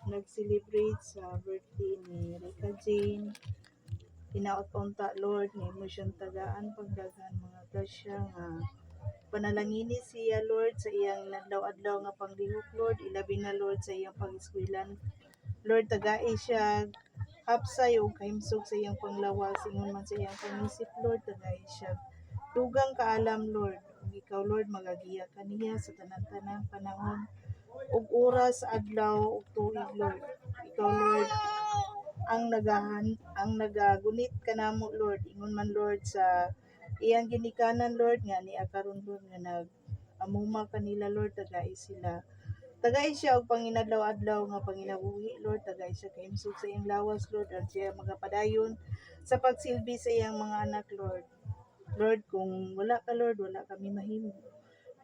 nag-celebrate sa birthday ni Rika Jane. Hinaot unta Lord nga imo siyang tagaan pagdagan mga grasya nga panalangini siya Lord sa iyang adlaw-adlaw nga panglihok Lord, ilabi na Lord sa iyang pag-eskwelahan. Lord, tagai siya hapsay o kahimsog sa iyang panglawas, ingon man sa iyang pangisip Lord, tagai siya dugang kaalam Lord. Ug ikaw Lord magagiya kaniya sa tanan-tanang panahon ug oras sa adlaw ug tuig Lord. Ikaw Lord ang nagagunit kanamo Lord, ingon man Lord sa iyang ginikanan Lord nga ni karon Lord nga amuma kanila Lord, tagai sila. Tagai siya og panginadlaw-adlaw nga panginabuhi Lord, tagai siya kahimsog sa iyang lawas Lord, at siya magapadayon sa pagsilbi sa iyang mga anak Lord. Lord, kung wala ka Lord, wala kami mahimo.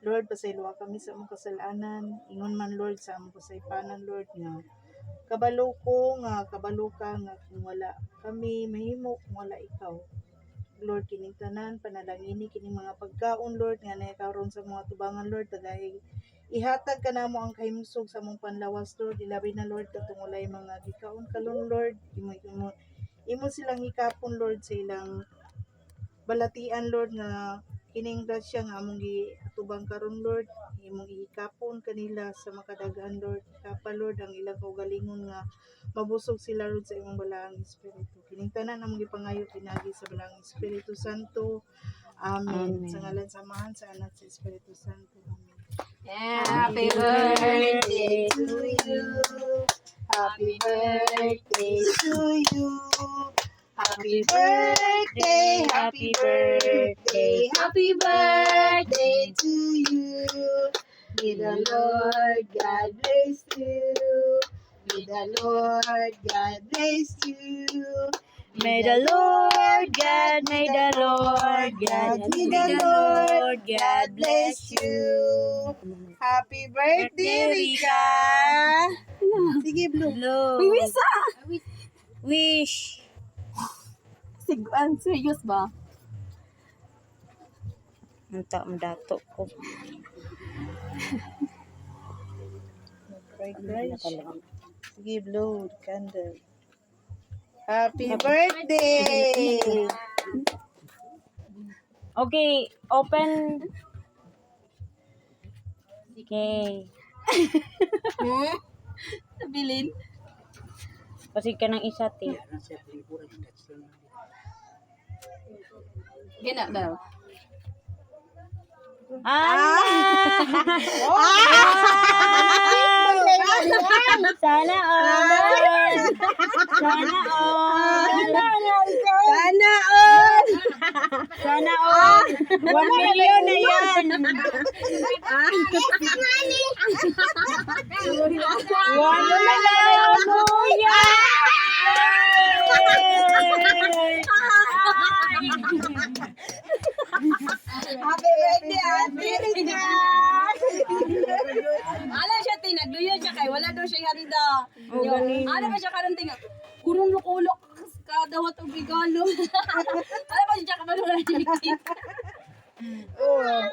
Lord, pasayloa kami sa among kasalanan. Ingon man Lord sa among kasaypanan Lord nga kabalo ka nga kung wala kami mahimo, kung wala ikaw. Lord, kining tanan panalangini kining mga pagkaon Lord nga karon sa mga tubangan Lord, tagay ihatag kanamo ang kahimsog sa among panlawas Lord, ilabi na Lord katong walay mga gikaon kalon Lord, imo silang hikapon Lord sa ilang balatian Lord nga kining grasya nga among giatubang karon Lord, imong ihikapon kanila sa makadaghan Lord. Kapa Lord ang ilang kaugalingon nga mabusog sila Lord sa imong balaang espiritu. Kining tanan among gipangayo pinagi sa balaang Espiritu Santo. Amen. Sa ngalan sa Amahan, sa Anak, sa Espiritu Santo. Amen. Happy birthday to you. Happy birthday to you. Happy birthday, happy birthday, happy birthday to you. May the Lord God bless you. May the Lord God bless you. May the Lord God, may the Lord God, may the Lord God bless you. Happy birthday, Rika! Sige, Blue. Wisa! Wish. Serious ba? Unta dato ko. Sige, blow the candle. Happy birthday! Okay, open. Okay. Nabilin? Kasi ka ng isa, te. Gina daw. Sana all! Sana all! Sana all! Sana all! 1 million na yan! 1 million! Happy birthday, Ate Rika! Alam siya, tinagluyan siya kay wala daw siya handa. Oh, galing. Ano ba siya karon tinga? Kurong lukulok kadawat og regalo. Alam ba siya kabalo na Oh,